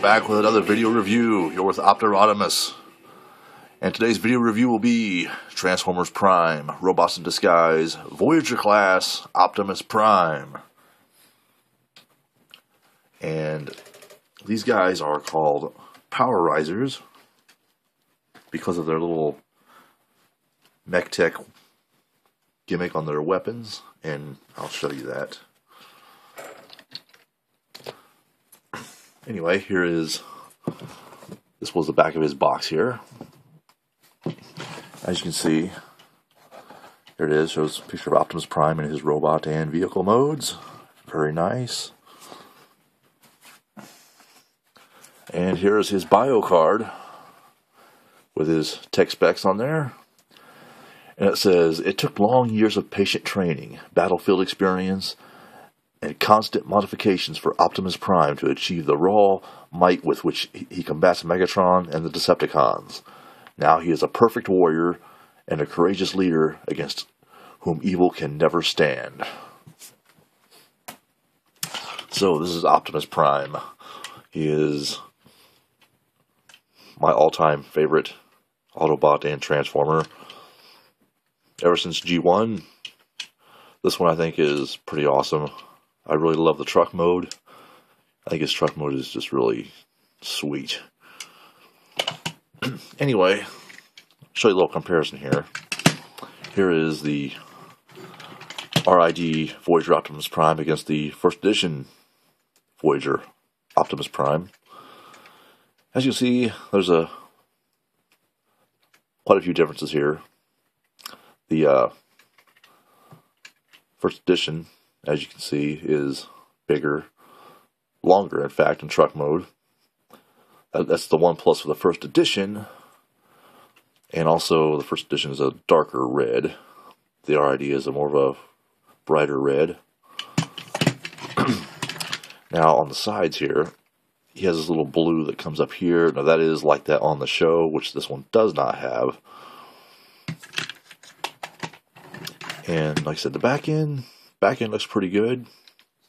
back with another video review. You're with OPTIMUS. And today's video review will be Transformers Prime, Robots in Disguise, Voyager class, Optimus Prime. And these guys are called Power Risers because of their little mech tech gimmick on their weapons, and I'll show you that. Anyway, this was the back of his box here. As you can see, here it is, shows a picture of Optimus Prime in his robot and vehicle modes. Very nice. And here is his bio card with his tech specs on there. And it says, it took long years of patient training, battlefield experience, and constant modifications for Optimus Prime to achieve the raw might with which he combats Megatron and the Decepticons. Now he is a perfect warrior and a courageous leader against whom evil can never stand. So this is Optimus Prime. He is my all-time favorite Autobot and Transformer. Ever since G1, this one I think is pretty awesome. I really love the truck mode. I think his truck mode is just really sweet. Anyway, I'll show you a little comparison here. Here is the RID Voyager Optimus Prime against the first edition Voyager Optimus Prime. As you can see, there's quite a few differences here. The first edition, as you can see, is bigger, longer in fact, in truck mode. That's the one plus for the first edition, and also the first edition is a darker red. The RID is a more of a brighter red. Now on the sides here, he has this little blue that comes up here. Now that is like that on the show, which this one does not have. And like I said, the back end looks pretty good.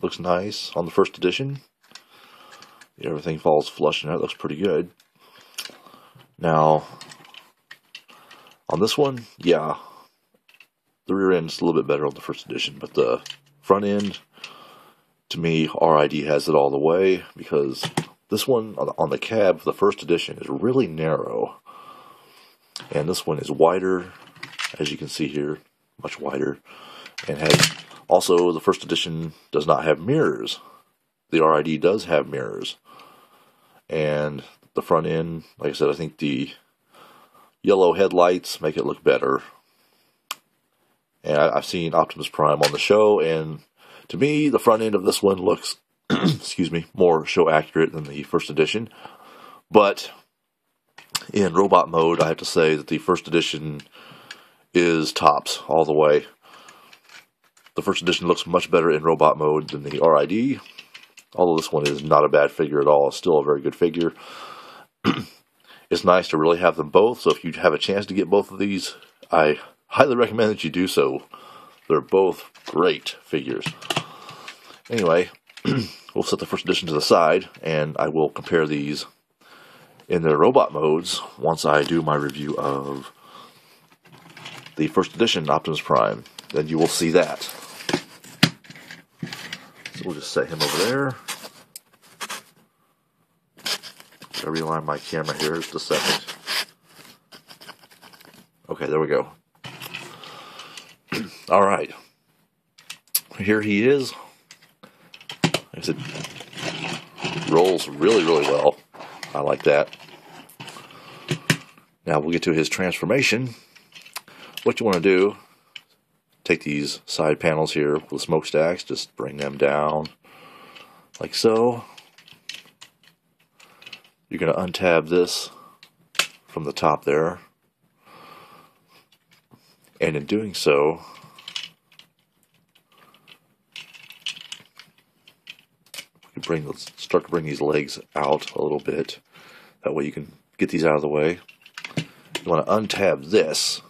Looks nice on the first edition. Everything falls flush in there. It looks pretty good. Now, on this one, yeah, the rear end is a little bit better on the first edition, but the front end, to me, RID has it all the way, because this one on the cab for the first edition is really narrow, and this one is wider, as you can see here, much wider, and has also, the first edition does not have mirrors. The RID does have mirrors. And the front end, like I said, I think the yellow headlights make it look better. And I've seen Optimus Prime on the show, and to me, the front end of this one looks, excuse me, more show accurate than the first edition. But in robot mode, I have to say that the first edition is tops all the way. The first edition looks much better in robot mode than the RID, although this one is not a bad figure at all. It's still a very good figure. It's nice to really have them both, so if you have a chance to get both of these, I highly recommend that you do so. They're both great figures. Anyway, we'll set the first edition to the side, and I will compare these in their robot modes once I do my review of the first edition Optimus Prime. Then you will see that. So we'll just set him over there. I'll realign my camera here just a second. Okay, there we go. Alright. Here he is. Like I said, rolls really, really well. I like that. Now we'll get to his transformation. What you want to do, take these side panels here with the smokestacks, just bring them down like so. You're going to untab this from the top there, and in doing so, you start to bring these legs out a little bit. That way you can get these out of the way. You want to untab this.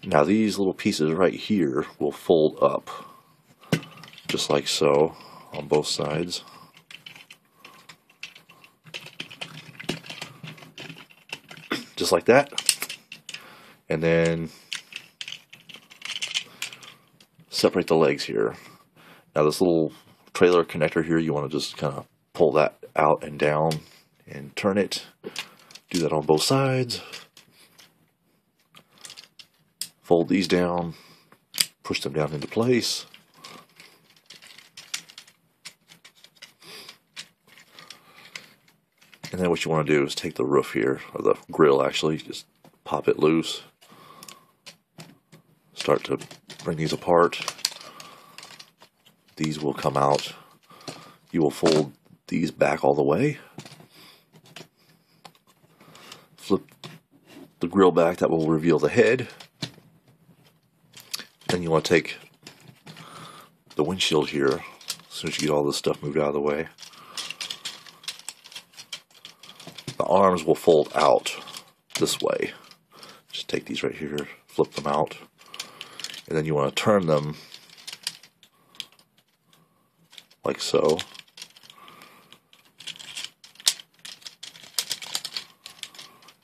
Now these little pieces right here will fold up, just like so, on both sides. just like that. And then separate the legs here. Now this little trailer connector here, you want to just kind of pull that out and down and turn it. Do that on both sides. Fold these down, push them down into place. And then what you want to do is take the roof here, or the grill actually, just pop it loose. Start to bring these apart. These will come out. You will fold these back all the way. Flip the grill back, that will reveal the head. Then you want to take the windshield here, as soon as you get all this stuff moved out of the way. The arms will fold out this way. Just take these right here, flip them out, and then you want to turn them like so.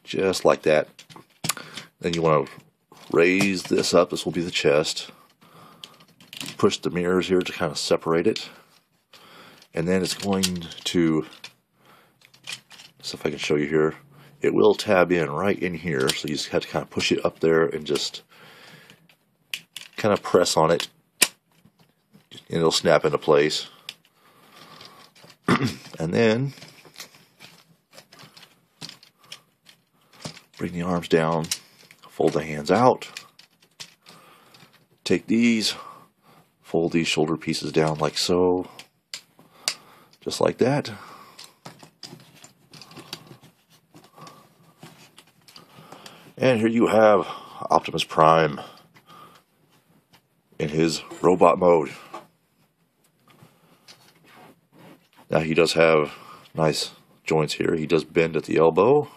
Just like that. Then you want to raise this up. This will be the chest. Push the mirrors here to kind of separate it. And then it's going to, see if I can show you here, it will tab in right in here. So you just have to kind of push it up there and just kind of press on it. And it'll snap into place. And then bring the arms down, fold the hands out, take these, fold these shoulder pieces down like so, just like that. And here you have Optimus Prime in his robot mode. Now he does have nice joints here. He does bend at the elbow,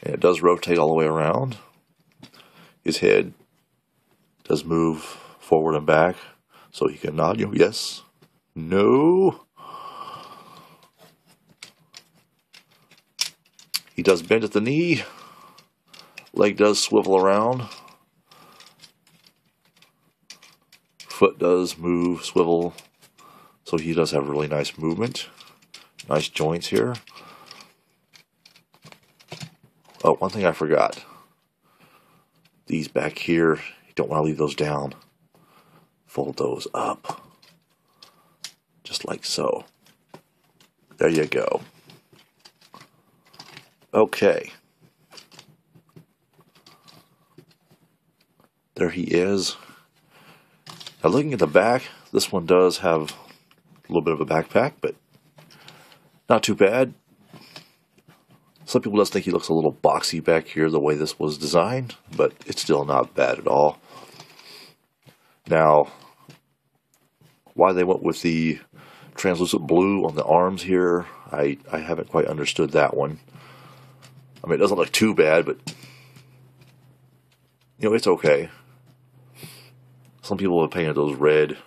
and it does rotate all the way around. His head does move forward and back, so he can nod you yes, no. He does bend at the knee. Leg does swivel around. Foot does move, swivel. So he does have really nice movement. Nice joints here. Oh, one thing I forgot. These back here, you don't want to leave those down. Fold those up. Just like so. There you go. Okay. There he is. Now looking at the back, this one does have a little bit of a backpack, but not too bad. Some people just think he looks a little boxy back here the way this was designed, but it's still not bad at all. Now, why they went with the translucent blue on the arms here, I haven't quite understood that one. I mean, it doesn't look too bad, but you know, it's okay. Some people have painted those red.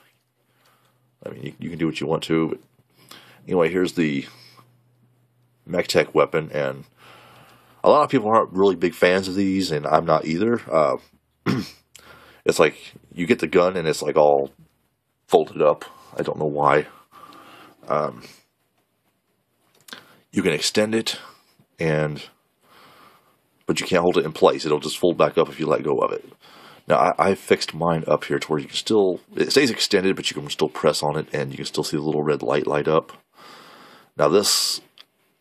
I mean, you can do what you want to, but anyway, here's the MechTech weapon, and a lot of people aren't really big fans of these, and I'm not either. It's like you get the gun and it's like all folded up. I don't know why. You can extend it, but you can't hold it in place. It'll just fold back up if you let go of it. Now, I fixed mine up here to where you can still, it stays extended, but you can still press on it, and you can still see the little red light up. Now this,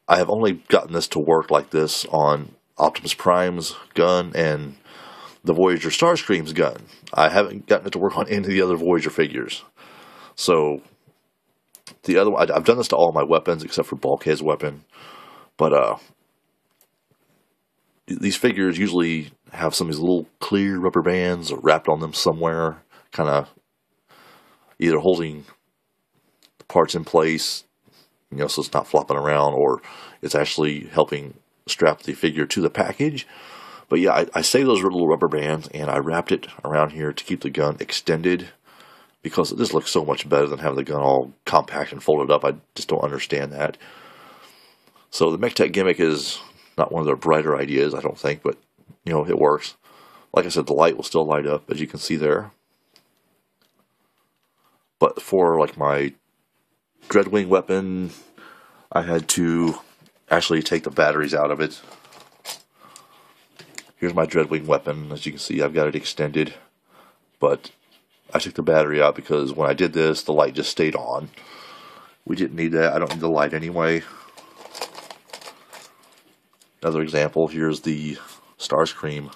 I have only gotten this to work like this on Optimus Prime's gun and the Voyager Starscream's gun. I haven't gotten it to work on any of the other Voyager figures. So, the other one, I've done this to all my weapons except for Bulkhead's weapon, but these figures usually have some of these little clear rubber bands wrapped on them somewhere, kind of either holding the parts in place, you know, so it's not flopping around, or it's actually helping strap the figure to the package. But yeah, I saved those little rubber bands, and I wrapped it around here to keep the gun extended, because this looks so much better than having the gun all compact and folded up. I just don't understand that. So the MechTech gimmick is Not one of their brighter ideas, I don't think, but, you know, it works. Like I said, the light will still light up, as you can see there. But for, like, my Dreadwing weapon, I had to actually take the batteries out of it. Here's my Dreadwing weapon. As you can see, I've got it extended. But I took the battery out because when I did this, the light just stayed on. We didn't need that. I don't need the light anyway. Another example, here's the Starscream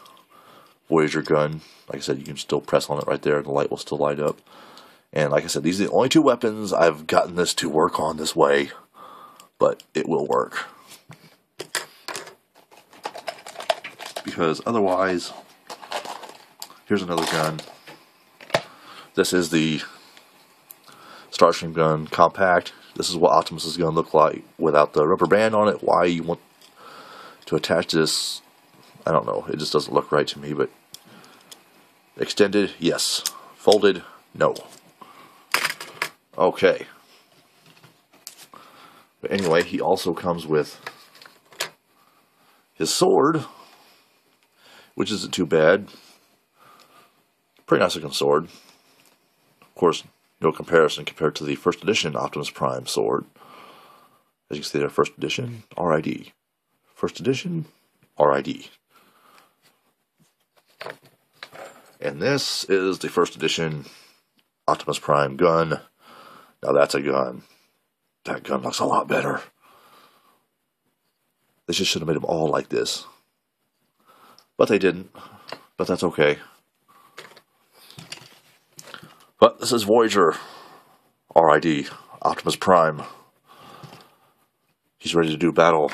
Voyager gun. Like I said, you can still press on it right there and the light will still light up. And like I said, these are the only two weapons I've gotten this to work on this way. But it will work. Because otherwise, here's another gun. This is the Starscream gun compact. This is what Optimus' gun look like without the rubber band on it. Why you want to attach this, I don't know. It just doesn't look right to me, but extended, yes. Folded, no. Okay. But anyway, he also comes with his sword, which isn't too bad. Pretty nice looking sword. Of course, no comparison compared to the first edition Optimus Prime sword. As you can see there, first edition, RID. First edition, RID. And this is the first edition Optimus Prime gun. Now that's a gun. That gun looks a lot better. They just should have made them all like this. But they didn't. But that's okay. But this is Voyager. RID. Optimus Prime. He's ready to do battle.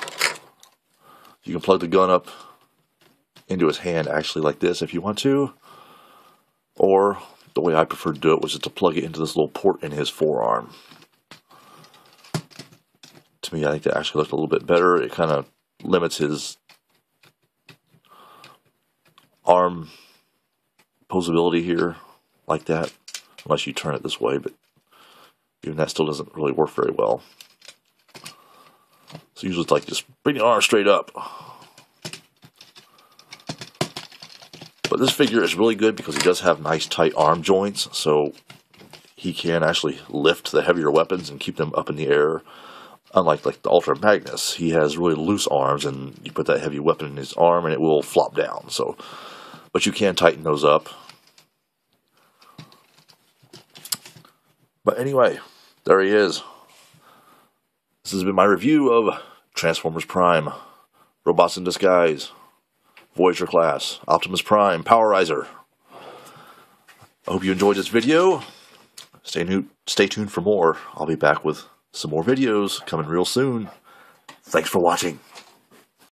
You can plug the gun up into his hand actually like this if you want to. Or the way I prefer to do it was just to plug it into this little port in his forearm. To me, I think that actually looked a little bit better. It kind of limits his arm posability here, like that. Unless you turn it this way, but even that still doesn't really work very well. So usually it's like just bring the arm straight up. But this figure is really good because he does have nice tight arm joints, so he can actually lift the heavier weapons and keep them up in the air. Unlike like the Ultra Magnus, he has really loose arms, and you put that heavy weapon in his arm and it will flop down. So, but you can tighten those up. But anyway, there he is. This has been my review of Transformers Prime, Robots in Disguise, Voyager class, Optimus Prime, Powerizer. I hope you enjoyed this video. Stay tuned for more. I'll be back with some more videos coming real soon. Thanks for watching.